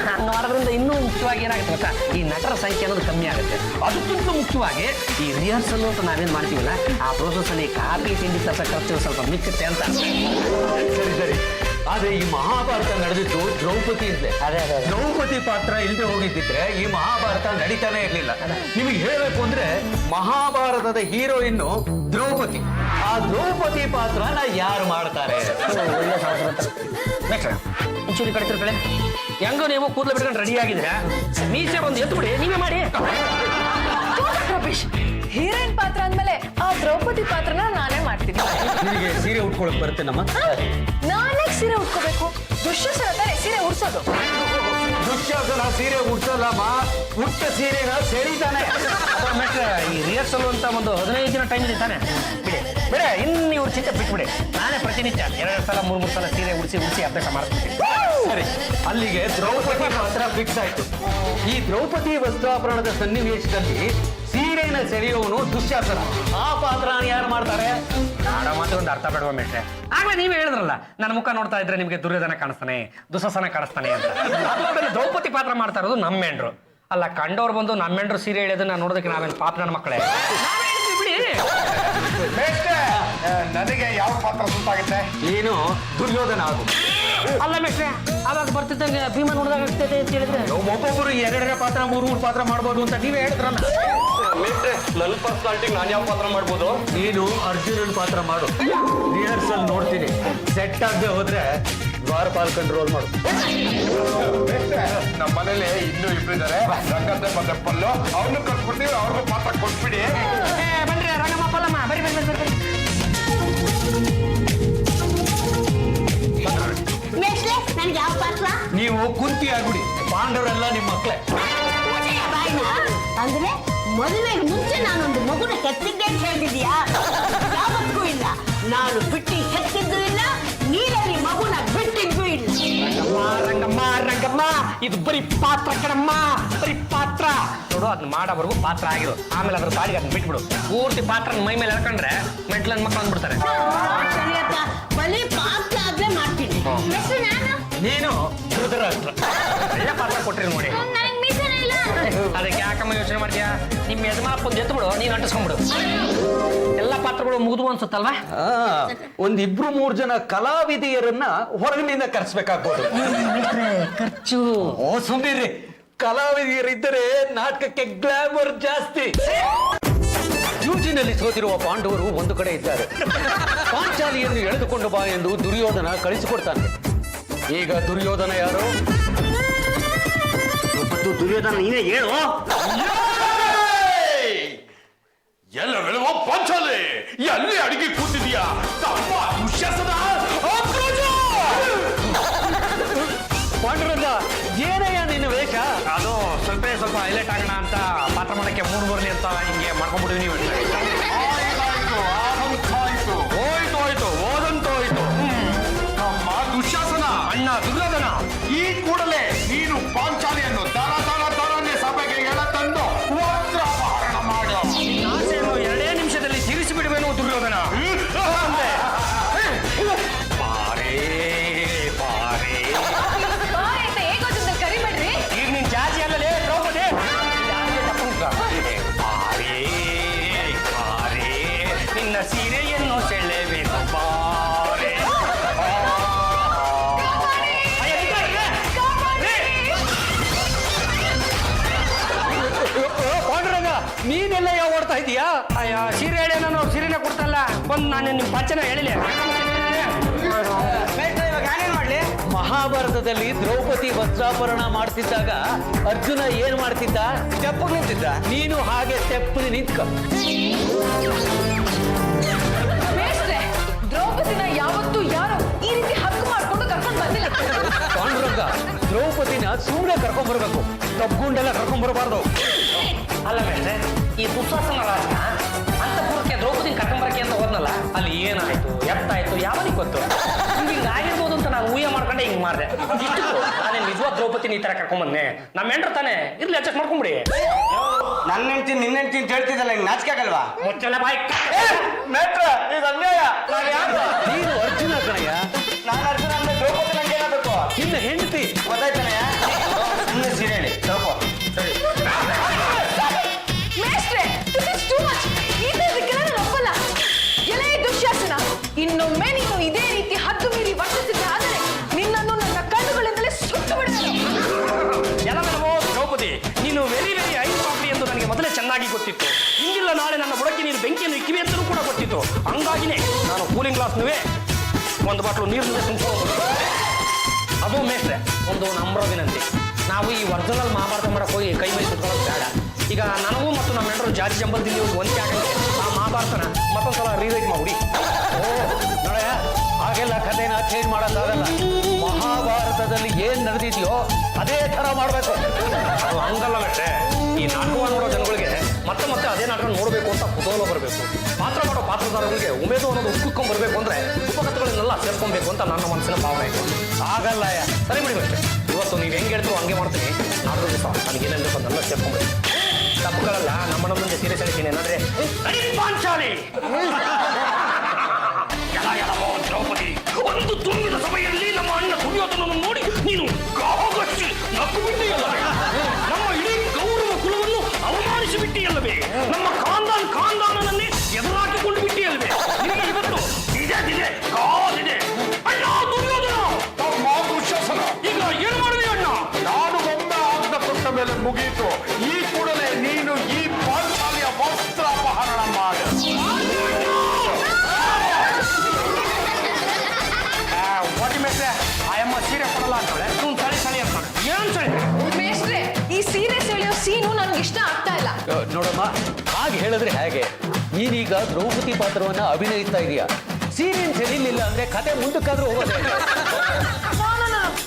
ಹಂಗ ಮಾಡೋದ್ರಿಂದ ಇನ್ನೂ ಮುಖ್ಯವಾಗಿ ಏನಾಗುತ್ತೆ ಗೊತ್ತಾ, ಈ ನಟರ ಸಂಖ್ಯೆ ಅನ್ನೋದು ಕಮ್ಮಿ ಆಗುತ್ತೆ. ಅದಕ್ಕಿಂತ ಮುಖ್ಯವಾಗಿ ಈ ರಿಹರ್ಸಲ್ ಅಂತ ನಾವೇನ್ ಮಾಡ್ತೀವಲ್ಲ, ಆ ಪ್ರೋಸೆಸ್ ಅಲ್ಲಿ ಕಾಫಿ ತಿಂಡಿ ತರ್ಸ ಖರ್ಚು ಸ್ವಲ್ಪ ಮಿಕ್ಕುತ್ತೆ ಅಂತ. ಸರಿ ಸರಿ, ಆದ್ರೆ ಈ ಮಹಾಭಾರತ ನಡೆದಿದ್ದು ದ್ರೌಪದಿ ಇದ್ಲೆ. ದ್ರೌಪದಿ ಪಾತ್ರ ಇಲ್ಲದೆ ಹೋಗಿದ್ದಿದ್ರೆ ಈ ಮಹಾಭಾರತ ನಡೀತಾನೆ ಇರ್ಲಿಲ್ಲ. ನಿಮಗೆ ಹೇಳಬೇಕು ಅಂದ್ರೆ ಮಹಾಭಾರತದ ಹೀರೋಯಿನ್ನು ದ್ರೌಪದಿ. ಆ ದ್ರೌಪದಿ ಪಾತ್ರನ ಯಾರು ಮಾಡ್ತಾರೆ? ಒಳ್ಳೆ ಒಂಚೂರಿ ಕಡೆ ತಿರ್ಕಡೆ ಹೆಂಗೋ ನೀವು ಕೂದಲು ಬಿಟ್ಕೊಂಡು ರೆಡಿ ಆಗಿದ್ರೆ ಮೀಸೆ ಒಂದು ಎತ್ತು ಬಿಡಿ, ನೀವೇ ಮಾಡಿ. ಹೀರೋಯಿನ್ ಪಾತ್ರ ಅಂದ್ಮೇಲೆ ಆ ದ್ರೌಪದಿ ಪಾತ್ರನ ನಾನೇ ಮಾಡ್ತೀನಿ. ನಿನಗೆ ಸೀರೆ ಉಟ್ಕೊಳಕ್ ಬರುತ್ತೆ ನಮ್ಮ? ನಾನೇ ಸೀರೆ ಉಟ್ಕೋಬೇಕು, ದುಶ್ಯಾಸನ ತಾನೇ ಸೀರೆ ಉಡ್ಸೋದು. ದುಶ್ಯಾಸನ ಸೀರೆ ಉಡ್ಸಲ್ಲಮ್ಮ, ಉಟ್ಟ ಸೀರೆನ ಸೆಳಿತಾನೆ. ಈ ರಿಹರ್ಸಲ್ ಅಂತ ಒಂದು 15 ದಿನ ಟೈಮ್ ಇದೆ ತಾನೆ, ಬಿಡಿ ಬಿಡಿ, ಇನ್ನು ಇವ್ರ ಚಿಂತೆ ಬಿಟ್ಬಿಡಿ. ನಾನೇ ಪ್ರತಿನಿತ್ಯ 2 ಸಲ 3 ಸಲ ಸೀರೆ ಉಡಿಸಿ ಅಭ್ಯಾಸ ಮಾಡ್ತೀನಿ. ಸರಿ, ಅಲ್ಲಿಗೆ ದ್ರೌಪದಿ ಪಾತ್ರ ಫಿಕ್ಸ್ ಆಯ್ತು. ಈ ದ್ರೌಪದಿ ವಸ್ತ್ರಾಭರಣದ ಸನ್ನಿವೇಶದಲ್ಲಿ ಸೀರೆನ ಸೆಳೆಯೋನು ದುಶ್ಯಾಸನ. ಆ ಪಾತ್ರ ಯಾರು ಮಾಡ್ತಾರೆ? ಆಡೋ ಮಾತ್ರ ಒಂದು ಅರ್ಥ ಬೇಡುವ ಮೇಷ್ಟ್ರೆ. ಆಗ್ಲೇ ನೀವೇ ಹೇಳಿದ್ರಲ್ಲ, ನನ್ನ ಮುಖ ನೋಡ್ತಾ ಇದ್ರೆ ನಿಮ್ಗೆ ದುರ್ಯೋಧನ ಕಾಣಿಸ್ತಾನೆ, ದುಶ್ಯಾಸನ ಕಾಣಿಸ್ತಾನೆ ಅಂತ. ಅದರಲ್ಲಿ ದ್ರೌಪದಿ ಪಾತ್ರ ಮಾಡ್ತಾ ಇರೋದು ನಮ್ಮೆಂಡ್ರು. ಅಲ್ಲ, ಕಂಡವ್ರು ಬಂದು ನಮ್ಮೆಂಡ್ರು ಸೀರೆ ಹೇಳಿದ್ರೆ ನೋಡೋದಕ್ಕೆ ನಾವೇನು ಪಾಪ ನನ್ನ ಮಕ್ಕಳೇ? ಬಿಡಿ. ನನಗೆ ಯಾವ ಪಾತ್ರ ಸುತ್ತಾಗುತ್ತೆ? ನೀನು ದುರ್ಯೋಧನ ಆಗು. ಅಲ್ಲ ಮೇಷ್ಟ್ರೆ, ಅವಾಗ ಬರ್ತಿದ್ದಂಗೆ ಭೀಮ ನೋಡಿದಾಗ ಆಗ್ತದೆ ಅಂತ ಹೇಳಿದ್ರೆ ಒಬ್ಬೊಬ್ಬರು 2 ಪಾತ್ರ 3 ಪಾತ್ರ ಮಾಡ್ಬೋದು ಅಂತ ನೀವೇ ಹೇಳಿದ್ರಲ್ಲ. ನನ್ನ ಪರ್ಸನಾಲಿಟಿಗೆ ನಾನು ಯಾವ ಪಾತ್ರ ಮಾಡ್ಬೋದು? ನೀನು ಅರ್ಜುನನ್ ಪಾತ್ರ ಮಾಡು. ರಿಹರ್ಸಲ್ ನೋಡ್ತೀನಿ. ಸೆಟ್ ಆಗದೆ ಹೋದ್ರೆ ದ್ವಾರಪಾಲ್ ಕಂಟ್ರೋಲ್ ಮಾಡು. ನಮ್ಮ ಮನೇಲಿ ಇನ್ನೂ ಇಬ್ಬರಿದ್ದಾರೆ, ರಂಗತ್ತೆ ಮತ್ತೆ ಪಲ್ಲು. ಅವ್ರನ್ನ ಕರ್ಸ್ಬಿಡ್ತೀವಿ, ಅವ್ರಿಗೂ ಪಾತ್ರ ಕೊಟ್ಬಿಡಿ. ಬನ್ರಿ ರಂಗಮ್ಮ ಪಲ್ಲಮ್ಮ, ಬರಿ ಬರಿ ಬರಿ ಬರಿ. ಮೇಷ್ಟ್ರೆ, ನನ್ಗೆ ಯಾವ ಪಾತ್ರ? ನೀವು ಕುಂತಿ ಆಗ್ಬಿಡಿ. ಪಾಂಡವರೆಲ್ಲ ನಿಮ್ಮ ಮಕ್ಳೇ. ಬಾಯ್ನ ಅಂದ್ರೆ ಮದುವೆಗೆ ಮುಂಚೆ ನಾನೊಂದು ಮಗುನ ಕೆತ್ತಿದ್ದೆ ಅಂತ ಹೇಳ್ತಿದ್ಯಾ? ಯಾವತ್ತೂ ಇಲ್ಲ. ನಾನು ಬಿಟ್ಟು ಕೆತ್ತಿದ್ದು ಇಲ್ಲ, ನೀರಲ್ಲಿ ಮಗುನ ಬಿಟ್ಟಿದ್ದು ಇಲ್ಲ. ರಂಗಮ್ಮ ರಂಗಮ್ಮ, ಇದು ಬರೀ ಪಾತ್ರ ಕಣಮ್ಮ, ಬರೀ ಪಾತ್ರ. ನೋಡು, ಅದನ್ನ ಮಾಡೋವರೆಗೂ ಪಾತ್ರ ಆಗಿರು. ಆಮೇಲೆ ಅದ್ರ ಬಾಡಿಗೆ ಅದನ್ನ ಬಿಟ್ಬಿಡು. ಪೂರ್ತಿ ಪಾತ್ರ ಮೈ ಮೇಲೆ ಎಳ್ಕೊಂಡ್ರೆ ಮೆಂಟ್ಲನ್ ಮಕ್ಕಳು ಅಂದ್ಬಿಡ್ತಾರೆ. ಸರಿ ಅಕ್ಕ, ಬರೀ ಪಾತ್ರ ಆದ್ರೆ ಮಾಡ್ತೀನಿ. ಮೇಷ್ಟ್ರೆ, ನಾನು ನೀನು ಧೃತರಾಷ್ಟ್ರ. ಒಳ್ಳೆ ಪಾತ್ರ ಕೊಟ್ರಿ ನೋಡಿ. ನನಗೆ ಮೀಸಲೇ ಇಲ್ಲ. ಅದಕ್ಕೆ ಯಾಕಮ್ಮ ಯೋಚನೆ ಮಾಡ್ತೀಯಾ? ನಿಮ್ಮ ಯಜಮಾನಪ್ಪಂದು ಎತ್ಬಿಡು, ನೀನು ಅಂಟಿಸ್ಕೊಂಡ್ಬಿಡು. ಎಲ್ಲ ಪಾತ್ರಗಳು ಮುಗಿದು ಅನ್ಸುತ್ತಲ್ವಾ? ಒಂದಿಬ್ರು 3 ಜನ ಕಲಾವಿದೆಯರನ್ನ ಹೊರಗಿನಿಂದ ಕರೆಸ್ಬೇಕಾಗ್ಬೋದು. ಖರ್ಚು. ಓ ಸುಮ್ಮನಿರಿ. ಕಲಾವಿದರಿದ್ದರೆ ನಾಟಕಕ್ಕೆ ಗ್ಲಾಮರ್ ಜಾಸ್ತಿ. ಯೂಜಿನಲ್ಲಿ ಸೋತಿರುವ ಪಾಂಡವರು ಒಂದು ಕಡೆ ಇದ್ದಾರೆ. ಪಾಂಚಾಲಿಯನ್ನು ಎಳೆದುಕೊಂಡು ಬಾ ಎಂದು ದುರ್ಯೋಧನ ಕಳಿಸಿಕೊಡ್ತಾನೆ. ಈಗ ದುರ್ಯೋಧನ ಯಾರು? ಮತ್ತು ದುರ್ಯೋಧನ ನೀನೇ ಹೇಳು. ಎಲ್ಲ ಹೇಳುವ ಪಾಂಚಾಲಿ, ಎಲ್ಲಿ ಅಡಿಗೆ ಕೂತಿದ್ಯಾ? ತಮ್ಮ ದುಶ್ಯಾಸನ ಪಾಂಡುರಂಗ, ಏನಯ್ಯ ನಿನ್ನ ವೇಷ? ಅದು ಸ್ವಲ್ಪ ಹೈಲೈಟ್ ಆಗೋಣ ಅಂತ ಪಾತ್ರ ಮಾಡಕ್ಕೆ ಮೂರು ಬರಲಿ ಅಂತ ಹಿಂಗೆ ಮಾಡ್ಕೊಂಡ್ಬಿಟ್ಟಿವಿ. ನೀವು ಹೋಯ್ತು ಓದಂತೋಯ್ತು. ನಮ್ಮ ದುಶ್ಯಾಸನ ಅಣ್ಣ ದುರ್ಯೋಧನ, ಈ ಕೂಡಲೇ ನೀನು ಪಾಂಚಾಲಿಯನ್ನು ದರನೆ ಸಭೆಗೆ ಎಳ ತಂದು ವಜ್ರಾಪಹರಣ ಮಾಡು. ಆಸೆಯನ್ನು 2 ನಿಮಿಷದಲ್ಲಿ ತೀರಿಸಿ ಬಿಡುವೆನು ದುರ್ಯೋಧನ. ಬಾರೇ ಬಾರೇ. ಬಾಯ್ ಅಂತ ಏಕೋಚದಲ್ಲಿ ಕರಿಬೇಡ್ರಿ. ಈಗ ನಿನ್ ಜಾತಿ ಅಲ್ಲಲೇ ದ್ರೌಪದಿ. ಬಾರೇ ಬಾರೇ, ನಿನ್ನ ಸೀರೆಯನ್ನು ಸೆಳೆಬೇಕು ಬಾರೇ. ಪಾಂಡುರಂಗ, ನೀನೆಲ್ಲ ಯಾವ ಓಡ್ತಾ ಇದೀಯಾ? ಅಯ್ಯ, ಸೀರೆ ಹೇಳಿ, ನಾನು ಸೀರೆನೇ ಕೊಡ್ತಲ್ಲ. ಬಂದು ನಾನು ನಿಮ್ಮ ಪಂಚನ ಹೇಳಿಲ್ಲ. ನಾನೇನ್ ಮಾಡ್ಲಿ? ಮಹಾಭಾರತದಲ್ಲಿ ದ್ರೌಪದಿ ವಜ್ರಾಪರಣ ಮಾಡ್ತಿದ್ದಾಗ ಅರ್ಜುನ ಏನ್ ಮಾಡ್ತಿದ್ದ? ಸ್ಟೆಪ್ ನಿಂತಿದ್ದ. ನೀನು ಹಾಗೆ ಸ್ಟೆಪ್ ನಿಂತ್ಕ. ಮೇಷ್ಟ್ರೆ, ದ್ರೌಪದಿನ ಯಾವತ್ತೂ ಯಾರು ಈ ರೀತಿ ಹಕ್ಕು ಮಾಡ್ಕೊಂಡು ಕರ್ಕೊಂಡು ಬಂದಿಲ್ಲ. ಪಾಂಡುರಂಗ, ದ್ರೌಪದಿನ ಸುಮ್ಮನೆ ಕರ್ಕೊಂಡ್ ಬರ್ಬೇಕು, ತಬ್ಗುಂಡೆಲ್ಲ ಕರ್ಕೊಂಡ್ ಬರಬಾರ್ದು. ಅಲ್ಲ ಮೇಷ್ಟ್ರೆ, ಈ ದುಶ್ವಾಸನ ರಾಜ ಅಂತಪುರಕ್ಕೆ ದ್ರೌಪದಿನ ಕರ್ಕೊಂಬರಕ್ಕೆ ಅಂತ ಹೋದ್ನಲ್ಲ, ಅಲ್ಲಿ ಏನಾಯ್ತು ಎತ್ತಾಯ್ತು ಯಾವನಿಗೆ ಗೊತ್ತು? ಹಿಂಗೆ ಆಗಿರ್ಬೋದು ಅಂತ ನಾನು ಊಹೆ ಮಾಡ್ಕೊಂಡೆ ಹಿಂಗ್ ಮಾಡಿದೆ. ಇಷ್ಟು ನಾನೇ ನಿಜವಾದ ದ್ರೌಪದಿನ ಈ ತರ ಕರ್ಕೊಂಬಂದೆ. ನಮ್ಮ ಹೆಂಡ್ರು ತಾನೆ, ಇರ್ಲಿ ಅಡ್ಜಸ್ಟ್ ಮಾಡ್ಕೊಂಬಿಡಿ. ನನ್ನ ಹೆಂಡ್ತಿ ನಿನ್ನ ಹೆಂಡ್ತಿ ಅಂತ ಹೇಳ್ತಿದ್ದಲ್ಲ, ಹಿಂಗ್ ನಾಚಿಕೆ ಆಗಲ್ವಾ? ಮುಚ್ಚಲ ಬಾಯ್. ಮೇಟ್ರ, ಇದು ಅನ್ಯಾಯ. ನೀನು ಅರ್ಜುನ ಕಣಯ್ಯ, ನಾನು ಅರ್ಜುನ ಅಂದ್ರೆ ದ್ರೌಪದಿ ನಂಗೆ ಏನಾಗಬೇಕು? ನಿನ್ನ ಹೆಂಡತಿ. ಗೊತ್ತಾಯ್ತಾನಯ್ಯ? ಸುಮ್ಮನೆ ಸೀರೆ ಹೇಳಿ ತಗೋ. ಸರಿ. ಮೇಷ್ಟ್ರೆ, this is too much. ಇದಕ್ಕೆಲ್ಲ ನಾನು ಒಪ್ಪಲ್ಲ. ಎಲೆ ದುಶ್ಯಾಸನ, ಇನ್ನೊಮ್ಮೆ ನೀನು ಇದೇ ರೀತಿ ಹದ್ದು ಮೀರಿ ವರ್ತಿಸಿದ್ರೆ ಆದರೆ ನಿನ್ನನ್ನು ನನ್ನ ಕಣ್ಣುಗಳಿಂದಲೇ ಸುಟ್ಟು ಬಿಡುವೆನು. ಎಲ್ಲವೂ ದ್ರೌಪದಿ, ನೀನು ವೆರಿ ಐ ಪಾಪಿ ಎಂದು ನನಗೆ ಮೊದಲೇ ಚೆನ್ನಾಗಿ ಗೊತ್ತಿತ್ತು. ಇಂದಿಲ್ಲ ನಾಳೆ ನನ್ನ ಬುಡಕ್ಕೆ ನೀನು ಬೆಂಕಿಯನ್ನು ಇಕ್ಕಿವೆ ಅಂತಲೂ ಕೂಡ ಗೊತ್ತಿತ್ತು. ಹಂಗಾಗಿನೇ ನಾನು ಕೂಲಿಂಗ್ ಗ್ಲಾಸ್ನುವೆ ಒಂದು ಬಾಟ್ಲು ನೀರಿನಿಂದ ತುಂಬಿಕೊಂಡು. ಅದು ಮೇಷ್ಟ್ರೆ, ಒಂದು ನಮ್ರ ವಿನಂತಿ. ನಾವು ಈ ಒರಿಜಿನಲ್ ಮಹಾಭಾರತ ಮಾಡಕ್ಕೆ ಹೋಗಿ ಕೈ ಮೈ ಸುಟ್ಕೊಳ್ಳೋದು ಬೇಡ. ಈಗ ನನಗೂ ಮತ್ತು ನಮ್ಮ ಹೆಂಡರು ಜಾತಿ ಜಂಬಲ್ದಲ್ಲಿ ಹೊಂದಿಕೆ ಆಗಂತೆ ಆ ಮಹಾಭಾರತನ ಮತ್ತೊಂದ್ಸಲ ರೀರೈಟ್ ಮಾಡಿ. ಓ ನೋಡಯ್ಯ, ಹಾಗೆಲ್ಲ ಕಥೆನ ಚೇಂಜ್ ಮಾಡೋಕ್ಕಾಗಲ್ಲ. ಮಹಾಭಾರತದಲ್ಲಿ ಏನ್ ನಡೆದಿದೆಯೋ ಅದೇ ತರ ಮಾಡ್ಬೇಕು. ಅದು ಹಂಗಲ್ಲ ಮೇಷ್ಟ್ರೆ, ಈ ನಾಟಕ ನೋಡೋ ಜನಗಳಿಗೆ ಮತ್ತೆ ಮತ್ತೆ ಅದೇ ನಾಟಕ ನೋಡಬೇಕು ಅಂತ ಕುತೂಹಲ ಬರಬೇಕು. ಪಾತ್ರ ಮಾಡೋ ಪಾತ್ರಧಾರಗಳಿಗೆ ಉಮೇದು ಅನ್ನೋದು ಉಕ್ಕಿಕೊಂಡು ಬರಬೇಕು ಅಂದ್ರೆ ಉಪಕಥೆಗಳನ್ನೆಲ್ಲ ಸೇರ್ಕೊಬೇಕು ಅಂತ ನನ್ನ ಮನಸ್ಸಿನ ಭಾವನೆ ಇದೆ. ಆಗಲ್ಲ. ಸರಿ ಬಿಡಿ ಮೇಷ್ಟ್ರೆ, ಇವತ್ತು ನೀವು ಹೆಂಗೆ ಹೇಳ್ತೀರೋ ಹಂಗೆ ಮಾಡ್ತೀನಿ. ನಾಟಕ ದಿವಸ ನನಗೇನೆಂದು ಬಂದೆಲ್ಲ ಸೇರ್ಕೊಂಡ್ಬಿಡಿ. ತಪ್ಪುಗಳಲ್ಲ, ನಮ್ಮನ್ನ ಮುಂದೆ ಸೀರೆ ಸೆಳಿತೀನಿ ಏನಂದ್ರೆ ಪಾಂಚಾಲಿ. ದ್ರೌಪದಿ, ಒಂದು ತುಂಬಿದ ಸಭೆಯಲ್ಲಿ ನಮ್ಮ ಅಣ್ಣ ದುರ್ಯೋಧನನ್ನು ನೋಡಿ ನೀನು ಗಾಗಚ್ಚಿ ನಕ್ಕು ಬಿಟ್ಟಿಯಲ್ಲವೇ? ನಮ್ಮ ಇಡೀ ಗೌರವ ಕುಲವನ್ನು ಅವಮಾನಿಸಿ ಬಿಟ್ಟಿಯಲ್ಲವೇ? ನಮ್ಮ ಖಾಂದಾನನ್ನೇ ಎದುರಾಕಿಕೊಂಡು ಬಿಟ್ಟಿಯಲ್ವೇ? ನಿನಗೆ ಇವತ್ತು ಇದೆ ಕಾದಿದೆ ಅಣ್ಣ ದುರ್ಯೋಧನ. ತಮ್ಮ ದುಶ್ಯಾಸನ, ಈಗ ಏನು ಮಾಡಿದೆ ಅಣ್ಣ? ನಾನು ಒಮ್ಮೆ ಆಜ್ಞೆ ಕೊಟ್ಟ ಮೇಲೆ ಮುಗಿಯಿತು. ಈ ಕೂಡಲೇ ನೀನು ಈ ಪಾಂಚಾಲಿಯ ಅಮ್ಮ ಸೀರೆ ಕೊಡಲ್ಲ ಅಂತಾಳೆ ಇವ್ನು ಸಳಿ ಅಂತಾನೆ ಏನ್ ಸಳಿ ಮೇಷ್ಟ್ರೆ ಈ ಸೀರೆ ಸೆಳೆಯೋ ಸೀನು ನನ್ಗೆ ಇಷ್ಟ ಆಗ್ತಾ ಇಲ್ಲ. ನೋಡಮ್ಮ ಹಾಗೆ ಹೇಳಿದ್ರೆ ಹೇಗೆ? ನೀನೀಗ ದ್ರೌಪದಿ ಪಾತ್ರವನ್ನ ಅಭಿನಯಿಸ್ತಾ ಇದೀಯಾ. ಸೀರಿಯನ್ ಸರಿಲಿಲ್ಲ ಅಂದ್ರೆ ಕತೆ ಮುಂದಕ್ಕಾದ್ರೂ ಹೋಗೋದೇ.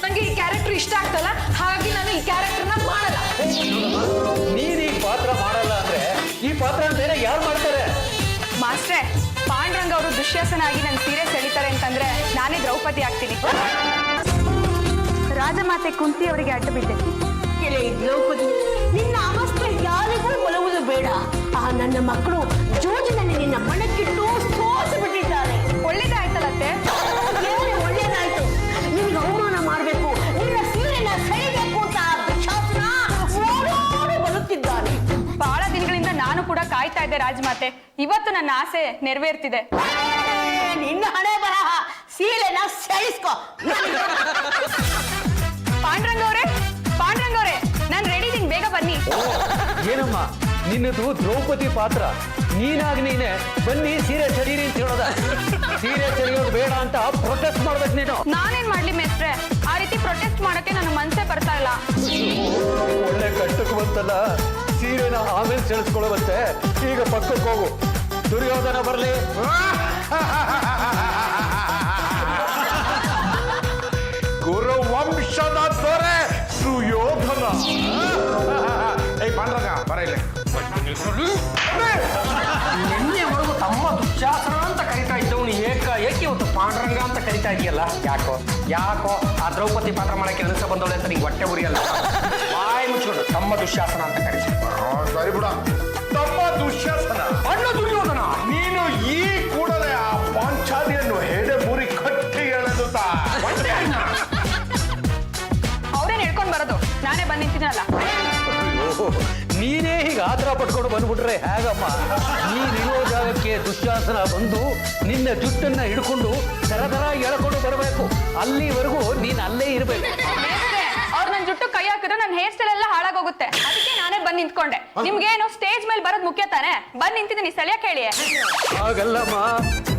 ನಂಗೆ ಈ ಕ್ಯಾರೆಕ್ಟರ್ ಇಷ್ಟ ಆಗ್ತಲ್ಲ, ಹಾಗಾಗಿ ನಾನು ಈ ಕ್ಯಾರೆಕ್ಟರ್ನ ಮಾಡಲ್ಲ. ನೀನ್ ಈ ಪಾತ್ರ ಮಾಡಲ್ಲ ಅಂದ್ರೆ ಈ ಪಾತ್ರ ಬೇರೆ ಯಾರು ಮಾಡ್ತಾರೆ? ಮಾಸ್ಟ್ರೆ, ಪಾಂಡುರಂಗ ಅವರು ದುಶ್ಯಾಸನ ಆಗಿ ನನ್ನ ಸೀರೆ ಸೆಳಿತಾರೆ ಅಂತಂದ್ರೆ ನಾನೇ ದ್ರೌಪದಿ ಆಗ್ತೀನಿ. ರಾಜಮಾತೆ ಕುಂತಿ ಅವರಿಗೆ ಅಡ್ಡ ಬಿದ್ದೈತಿ. ಎಲೆ ದ್ರೌಪದಿ, ನಿನ್ನ ಅವಸ್ಥೆ ಯಾರಿಗೂ ಒಲವುದು ಬೇಡ. ಆ ನನ್ನ ಮಕ್ಕಳು ಜೋಜಿನಲ್ಲಿ ನಿನ್ನ ಮಣಕ್ಕಿಟ್ಟು ಸೋತು ಬಿಟ್ಟಿದ್ದಾರೆ. ಒಳ್ಳೇದೇ ಆಯ್ತಲ್ಲತ್ತೆ. ಒಳ್ಳೇದಾಯ್ತು. ನಿನ್ಗೆ ಅವಮಾನ ಮಾಡಬೇಕು, ನಿನ್ನ ಸೀರೆನ ಸೆಳೆಯಬೇಕು ಅಂತ ದುಶ್ಯಾಸನ ಓಡೋಡಿ ಬರುತ್ತಿದ್ದಾನೆ. ಬಹಳ ದಿನಗಳಿಂದ ನಾನು ಕೂಡ ಕಾಯ್ತಾ ಇದ್ದೆ ರಾಜಮಾತೆ. ಇವತ್ತು ನನ್ನ ಆಸೆ ನೆರವೇರ್ತಿದೆ. ನಿನ್ನ ಹಣೆ ಬರಹ, ಸೀರೆನ ಸೆಳಿಸ್ಕೊ. ಪಾಂಡುರಂಗ ಅವರೇ, ನಾನು ರೆಡಿ ಇದೀನಿ, ಬೇಗ ಬನ್ನಿ. ಏನಮ್ಮ ನಿನ್ನದು ದ್ರೌಪದಿ ಪಾತ್ರ, ನೀನಾಗಿ ನೀನೆ ಬನ್ನಿ ಸೀರೆ ಸರೀರಿ ಅಂತ ಹೇಳೋದ? ಸೀರೆ ಸರಿಯೋದು ಬೇಡ ಅಂತ ಪ್ರೊಟೆಸ್ಟ್ ಮಾಡ್ಬೇಕು ನೀನು. ನಾನೇನ್ ಮಾಡ್ಲಿ ಮೇಸ್ಟ್ರೆ, ಆ ರೀತಿ ಪ್ರೊಟೆಸ್ಟ್ ಮಾಡಕ್ಕೆ ನನ್ನ ಮನ್ಸೇ ಬರ್ತಾ ಇಲ್ಲ. ಒಳ್ಳೆ ಕಟ್ಟಕ್ಕೆ ಬಂತಲ್ಲ, ಸೀರೆನ ಆಮೇಲೆ ಸೆಳೆಸ್ಕೊಳ್ಳುವಂತೆ. ಈಗ ಪಕ್ಕಕ್ಕೆ ಹೋಗು, ದುರ್ಯೋಧನ ಬರ್ಲಿ. ಗುರುವಂಶದ ದೊರೆ ಸುಯೋಧನ. ಏ ಪಾಂಡ್ರಂಗ ಬರ ಇಲ್ಲಿ. ನಿನ್ನೆವರೆಗೂ ತಮ್ಮ ದುಶ್ಯಾಸನ ಅಂತ ಕರಿತಾ ಇದ್ದವನು ಏಕೆ ಇವತ್ತು ಪಾಂಡುರಂಗ ಅಂತ ಕರಿತಾ ಇದೆಯಲ್ಲ? ಯಾಕೋ ಆ ದ್ರೌಪದಿ ಪಾತ್ರ ಮಾಡಕ್ಕೆ ಅನಿಸ ಬಂದವಳೆ ಅಂತ ನಿಂಗೆ ಹೊಟ್ಟೆ ಉರಿಯಲ್ಲ? ಬಾಯಿ ಮುಚ್ಕೊಂಡು ತಮ್ಮ ದುಶ್ಯಾಸನ ಅಂತ ಕರಿಸಿ. ಸರಿ ಬಿಡ, ತಮ್ಮ ದುಶ್ಯಾಸನ ಅಣ್ಣ ದುರ್ಯೋಧನ, ನೀನು ಈ ಕೂಡಲೇ ಆ ಪಾಂಚಾಲಿಯನ್ನು ಹೆಡೆ ಮುರಿ ಕಟ್ಟಿ ಎಳೆದುತ್ತಾ ಅವ್ರೇನ್ ಹೇಳ್ಕೊಂಡ್ ಬರೋದು, ನಾನೇ ಬಂದ್ ನಿಂತಿನಲ್ಲ. ನೀನೇ ಹೀಗೆ ಆತರ ಪಟ್ಕೊಂಡು ಬಂದ್ಬಿಟ್ರೆ ಹೇಗಮ್ಮ? ನೀನಿರೋ ಜಾಗಕ್ಕೆ ದುಶ್ಯಾಸನ ಬಂದು ನಿನ್ನ ಜುಟ್ಟನ್ನ ಹಿಡ್ಕೊಂಡು ದರ ಎಳ್ಕೊಂಡು ಬರಬೇಕು. ಅಲ್ಲಿವರೆಗೂ ನೀನ್ ಅಲ್ಲೇ ಇರ್ಬೇಕು. ಅವ್ರು ನನ್ ಜುಟ್ಟು ಕೈ ಹಾಕಿದ್ರೆ ನನ್ನ ಹೇರ್ ಸ್ಟೈಲ್ ಎಲ್ಲ ಹಾಳಾಗೋಗುತ್ತೆ. ಅದಕ್ಕೆ ನಾನೇ ಬಂದ್ ನಿಂತ್ಕೊಂಡೆ. ನಿಮ್ಗೇನು ಸ್ಟೇಜ್ ಮೇಲೆ ಬರೋದ್ ಮುಖ್ಯ ತಾನೆ? ಬಂದ್ ನಿಂತಿದ್ದೀನಿ, ಸೆಳೆಯಕ್ ಹೇಳಿ. ಹಾಗಲ್ಲಮ್ಮ,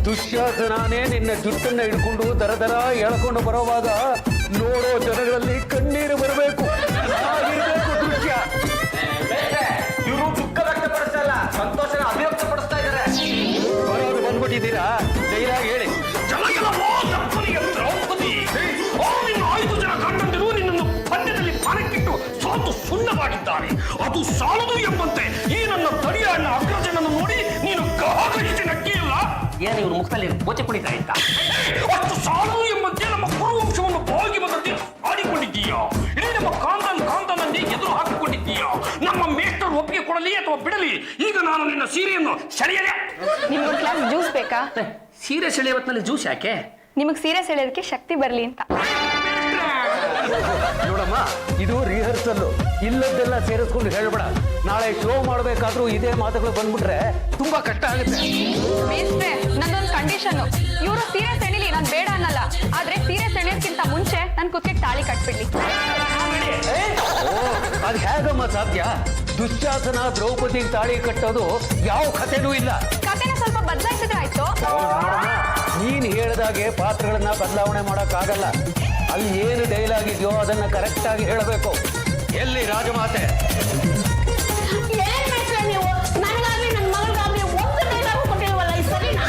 ದುಶ್ಯಾಸನಾನೇ ನಿನ್ನ ಜುಟ್ಟನ್ನ ಹಿಡ್ಕೊಂಡು ದರ ಎಳ್ಕೊಂಡು ಬರೋವಾಗ ನೋಡೋ ಜನಗಳಲ್ಲಿ ಕಣ್ಣೀರು ಬರಬೇಕು. ದೃಶ್ಯ ಇವರು ದುಃಖ ವ್ಯಕ್ತಪಡಿಸಲ್ಲ, ಸಂತೋಷನ ಅಭಿವ್ಯಕ್ತಪಡಿಸ್ತಾ ಇದ್ದಾರೆ. ಬರೋದು ಬಂದ್ಬಿಟ್ಟಿದ್ದೀರಾ? ಡೈಲಾಗ್ ಹೇಳಿ. ದ್ರೌಪದಿ, 5 ಜನ ಗಂಡಂದಿರು ನಿನ್ನನ್ನು ಪಂದ್ಯದಲ್ಲಿ ಪಾನಕ್ಕಿಟ್ಟು ಸೋತು ಸುಣ್ಣವಾಗಿದ್ದಾರೆ. ಅದು ಸಾಲದು ಎಂಬಂತೆ ಈ ನನ್ನ ತಡಿಯ ಅಣ್ಣ ಅಗ್ರಜನನ್ನು ನೋಡಿ ನೀನು ಗಹಗಹಿಸಿ ನಕ್ಕಿಯಲ್ಲ? ಏನು ಇವ್ರ ಮುಖದಲ್ಲಿ ಬೋಚೆ ಕುಡಿತಾ ಇದ್ದ? ಅಷ್ಟು ಸಾಲದು ಎಂಬಂತೆ ನಮ್ಮ ಕುರುವಂಶವನ್ನು ಬಾಗಿ ಬಂದಂತೆ ಆಡಿಕೊಂಡಿದ್ದೀಯಾ? ಇಡೀ ನಮ್ಮ ಕಾಂತನಲ್ಲಿ ಎದುರು ಹಾಕಿಕೊಂಡಿದ್ದೀಯಾ? ನಮ್ಮ ಮೇಷ್ಟರು ಒಪ್ಪಿಗೆ ಕೊಡಲಿ ಅಥವಾ ಬಿಡಲಿ, ಈಗ ನಾನು ನಿನ್ನ ಸೀರೆಯನ್ನು ಸೆಳೆಯಲೇ. ನಿಮ್ಗೊಂದು ಗ್ಲಾಸ್ ಜ್ಯೂಸ್ ಬೇಕಾ? ಸೀರೆ ಸೆಳೆಯವತ್ನಲ್ಲಿ ಜ್ಯೂಸ್ ಯಾಕೆ? ನಿಮಗ್ ಸೀರೆ ಸೆಳೆಯೋದಕ್ಕೆ ಶಕ್ತಿ ಬರ್ಲಿ ಅಂತ. ನೋಡಮ್ಮ, ಇದು ರಿಹರ್ಸಲ್, ಇಲ್ಲದ್ದೆಲ್ಲ ಸೇರಿಸ್ಕೊಂಡು ಹೇಳ್ಬೇಡ. ನಾಳೆ ಶೋ ಮಾಡ್ಬೇಕಾದ್ರೂ ಇದೇ ಮಾತುಗಳು ಬಂದ್ಬಿಟ್ರೆ ತುಂಬಾ ಕಷ್ಟ ಆಗುತ್ತೆ. ಮೇಸ್ಟ್ರೆ, ನಂದೊಂದು ಕಂಡೀಷನ್. ಇವರು ಸೀರೆ ಸೆಳಿಲಿ, ನಾನು ಬೇಡ ಅನ್ನಲ್ಲ. ಆದ್ರೆ ಸೀರೆ ಸೆಳೆಯೋದ್ಕಿಂತ ಮುಂಚೆ ನನ್ ಕುತ್ತಿಗೆ ತಾಳಿ ಕಟ್ಬಿಡ್ಲಿ. ಅದು ಹೇಗಮ್ಮ ಸಾಧ್ಯ? ದುಶ್ಯಾಸನ ದ್ರೌಪದಿ ತಾಳಿ ಕಟ್ಟೋದು ಯಾವ ಕಥೆನೂ ಇಲ್ಲ. ಕಥೆನ ಸ್ವಲ್ಪ ಬದಲಾಯಿಸಿದ್ರೆ ಆಯ್ತು. ನೋಡಮ್ಮ, ನೀನ್ ಹೇಳ್ದಾಗೆ ಪಾತ್ರಗಳನ್ನ ಬದಲಾವಣೆ ಮಾಡಕ್ಕಾಗಲ್ಲ. ಅಲ್ಲಿ ಏನು ಡೈಲಾಗ್ ಇದೆಯೋ ಅದನ್ನ ಕರೆಕ್ಟ್ ಆಗಿ ಹೇಳಬೇಕು. ಎಲ್ಲಿ ರಾಜಮಾತೆ? ಏನ್ ಮಾಡ್ತೀರ ನೀವು? ನನಗಾಗ್ಲಿ ನನ್ನ ಮಗಳಿಗಾಗ್ಲಿ ಒಂದು ಡೈಲಾಗು ಕೊಟ್ಟಿಲ್ವಲ್ಲ, ಈ ಸರಿನಾ?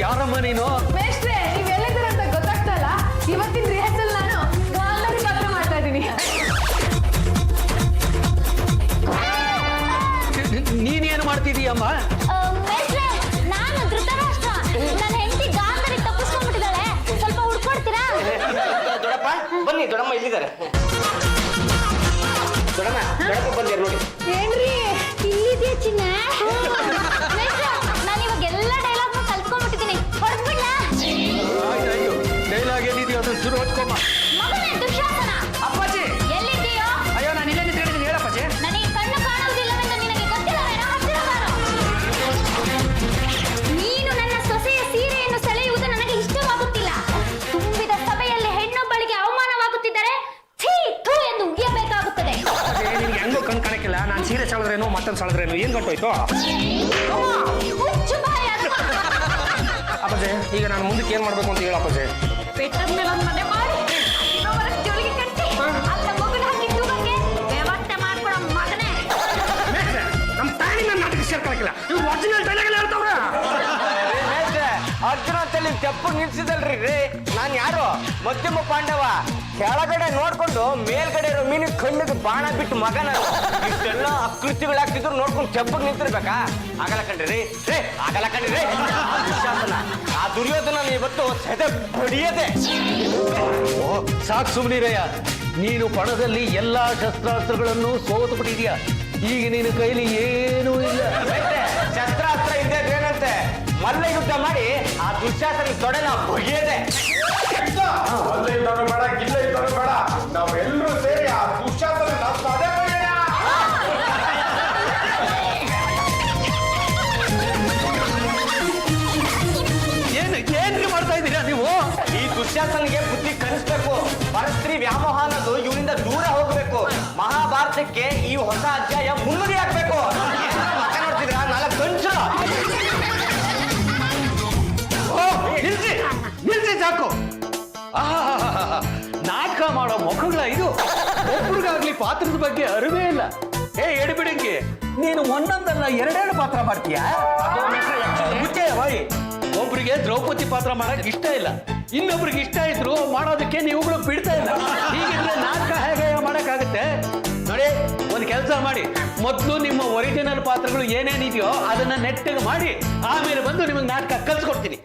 ಯಾರಮ್ಮ ನೀನು? ಮೇಷ್ಟ್ರೆ, ನೀವೆಲ್ಲಿದ್ದೀರ ಅಂತ ಗೊತ್ತಾಗ್ತಲ್ಲ. ಇವತ್ತಿನ ರಿಹರ್ಸಲ್ ನಾನು ಗಾಂಧಾರಿ ಪಾತ್ರ ಮಾಡ್ತಾ ಇದ್ದೀನಿ. ನೀನೇನು ಮಾಡ್ತಿದೀಯಮ್ಮ? ಮೇಷ್ಟ್ರೆ, ನಾನು ಧೃತರಾಷ್ಟ್ರ. ನನ್ನ ಹೆಂಡತಿ ಗಾಂಧಾರಿ ತಪ್ಪಿಸ್ಕೊಂಡ್ಬಿಟ್ಟಿದ್ದಾಳೆ. ಸ್ವಲ್ಪ ಹುಡ್ಕೊಡ್ತೀರಾ? ದೊಡ್ಡಪ್ಪ ಬನ್ನಿ, ದೊಡ್ಡಮ್ಮ ಇಲ್ಲಿದ್ದಾರೆ. ದೊಡ್ಡಪ್ಪ ಬಂದಿದ್ದಾರೆ ನೋಡಿ. ಏನ್ರಿ ಇಲ್ಲಿದೆ ಚಿನ್ನ? ನಾನು ಇವಾಗ ಎಲ್ಲ ಡೈಲಾಗ್ನ ಕಲ್ತ್ಕೊಂಡ್ಬಿಟ್ಟಿದ್ದೀನಿ. ಹೊರಡ್ಬಿಡ್ಲಾ? ಆಯ್ತಾಯ್ತು, ಡೈಲಾಗ್ ಏನಿದೆಯೋ ಅದನ್ನ ಶುರು ಹೊತ್ಕೊಮ್ಮ. ಮಗನೇ ದುಶ್ಯಾಸನ, ಅಪ್ಪಾಜಿ, ಎಲ್ಲಿದ್ದೀಯೋ? ಅಯ್ಯೋ ನಾನು ಇಲ್ಲೇ ನಿಂತ್ಕೊಂಡಿದ್ದೀನಿ, ಹೇಳಪ್ಪಾಜಿ. ನನಗೆ ಕಣ್ಣು ಕಾಣುವುದಿಲ್ಲವೆಂದು ನಿನಗೆ ಗೊತ್ತಿಲ್ಲವೇನೋ? ಹತ್ತಿರ ಬಾರೋ. ನೀನು ನನ್ನ ಸೊಸೆಯ ಸೀರೆಯನ್ನು ಸೆಳೆಯುವುದು ನನಗೆ ಇಷ್ಟವಾಗುತ್ತಿಲ್ಲ. ತುಂಬಿದ ಸಭೆಯಲ್ಲಿ ಹೆಣ್ಣೊಬ್ಬಳಿಗೆ ಅವಮಾನವಾಗುತ್ತಿದ್ದರೆ ಥೀ ಥೂ ಎಂದು ಉಗಿಯಬೇಕಾಗುತ್ತದೆ. ನಿನ್ಗೆ ಹೆಂಗೋ ಕಣ್ ಕಾಣಕ್ಕಿಲ್ಲ. ನಾನು ಸೀರೆ ಸೆಳೆದ್ರೇನು ಮತ್ತೊಂದು ಸೆಳೆದ್ರೇನು ಏನ್ ಗಂಟೋಯ್ತು? ಹುಚ್ಚು ಬಾಯ. ಅಪ್ಪಾಜಿ ಈಗ ನಾನು ಮುಂದಕ್ಕೆ ಏನ್ ಮಾಡ್ಬೇಕು ಅಂತ ಹೇಳಪ್ಪಾಜಿ. ಬೆಟ್ಟದ ಮೇಲೆ ಒಂದು ಮನೆ ಮಾಡಿ ಇನ್ನೊಬ್ಬರ ಜೋಳಿಗೆ ಕಟ್ಟಿ ಅಲ್ಲ ಮಗನ ಹಾಕಿ ತೂಗಕ್ಕೆ ವ್ಯವಸ್ಥೆ ಮಾಡ್ಕೊಡೋ ಮಗನೇ. ನಮ್ಮ ತಾಯಿ ನನ್ನ ನಾಟಕ ಸೇರ್ಕೊಳಕಿಲ್ಲ ಇವ್ರು ಒರಿಜಿನಲ್ ಡೈಲಾಗ್ ಹೇಳ್ತಾವ್ರ. ಅರ್ಜುನ ಅಂತ ನಿಮ್ ತೆಪ್ಪಗ್ ನಿಲ್ಸಿದಲ್ರಿ ರೀ. ನಾನ್ ಯಾರು ಮಧ್ಯಮ ಪಾಂಡವ. ಕೆಳಗಡೆ ನೋಡ್ಕೊಂಡು ಮೇಲ್ಗಡೆ ಇರೋ ಮೀನಿನ ಕಣ್ಣಿಗೆ ಬಾಣ ಬಿಟ್ಟು ಮಗನ ಇಷ್ಟೆಲ್ಲ ಅಕೃತ್ಯಗಳಾಗ್ತಿದ್ರು ನೋಡ್ಕೊಂಡು ತೆಪ್ಪಗ್ ನಿಂತಿರ್ಬೇಕಾ? ಆಗಲ್ಲ ಕಣ್ರಿ ರೀ ಆಗಲ್ಲ ಕಣ್ರಿ ರೀ. ದುಶ್ಯಾಸನ ಆ ದುರ್ಯೋಧನ ಇವತ್ತು ಸೆದೆ ಬಡಿಯದೆ. ಸಾಕು ಸುಮ್ಮನಿರಯ್ಯ. ನೀನು ಪಣದಲ್ಲಿ ಎಲ್ಲಾ ಶಸ್ತ್ರಾಸ್ತ್ರಗಳನ್ನು ಸೋತು ಬಿಟ್ಟಿದ್ಯಾ. ಈಗ ನಿನ್ನ ಕೈಲಿ ಏನೂ ಇಲ್ಲ. ಶಸ್ತ್ರಾಸ್ತ್ರ ಇದ್ದೇ ಏನಂತೆ ಮಲ್ಲ ಯುದ್ಧ ಮಾಡಿ ಆ ದುಶ್ಯಾಸನ ತೊಡೆನ ಬಗೆಯದೆ. ಅಲ್ಲೇ ಇದ್ದವನು ಬೇಡ ಗಿಲ್ಲ ಇದ್ದವನು ಬೇಡ, ನಾವೆಲ್ಲರೂ ಸೇರಿ ಆ ದುಶ್ಯಾಸನ ತಡೆ ಬಗೆಯೋಣ. ಏನ್ರಿ ಮಾಡ್ತಾ ಇದ್ದೀರಾ ನೀವು? ಈ ದುಶ್ಯಾಸನಿಗೆ ಬುದ್ಧಿ ಕಲಿಸ್ಬೇಕು. ಪರಸ್ತ್ರೀ ವ್ಯಾಮೋಹ ಅನ್ನೋದು ಇವನಿಂದ ದೂರ ಹೋಗ್ಬೇಕು. ಮಹಾಭಾರತಕ್ಕೆ ಈ ಹೊಸ ಅಧ್ಯಾಯ ಮುನ್ನುಡಿ ಆಗ್ಬೇಕು. ಮಕ್ಕ ನೋಡ್ತಿದ್ರ 4 ಗಂಟು ನಿಲ್ಸಿ ಸಾಕು. ನಾಟಕ ಮಾಡೋ ಮಕ್ಕಳ ಇದು. ಒಬ್ರಿಗಾಗ್ಲಿ ಪಾತ್ರದ ಬಗ್ಗೆ ಅರಿವೇ ಇಲ್ಲ. ಎಡಬಿಡಂಗೆ ನೀನು ಒಂದೊಂದಲ್ಲ 2 ಪಾತ್ರ ಮಾಡ್ತೀಯಾ? ಮುಚ್ಚೆ ಬಾಯಿ. ಒಬ್ರಿಗೆ ದ್ರೌಪದಿ ಪಾತ್ರ ಮಾಡಕ್ ಇಷ್ಟ ಇಲ್ಲ, ಇನ್ನೊಬ್ರಿಗೆ ಇಷ್ಟ ಇದ್ರು ಮಾಡೋದಕ್ಕೆ ನೀವುಗಳು ಬಿಡ್ತಾ ಇಲ್ಲ. ಹೀಗಿದ್ರೆ ನಾಟಕ ಹೇಗೆ ಮಾಡಕ್ಕಾಗುತ್ತೆ? ನೋಡಿ, ಒಂದು ಕೆಲಸ ಮಾಡಿ, ಮೊದಲು ನಿಮ್ಮ ಒರಿಜಿನಲ್ ಪಾತ್ರಗಳು ಏನೇನಿದೆಯೋ ಅದನ್ನ ನೆಟ್ಟಿಗೆ ಮಾಡಿ ಆಮೇಲೆ ಬಂದು ನಿಮಗೆ ನಾಟಕ ಕಲ್ಸ್ಕೊಡ್ತೀನಿ.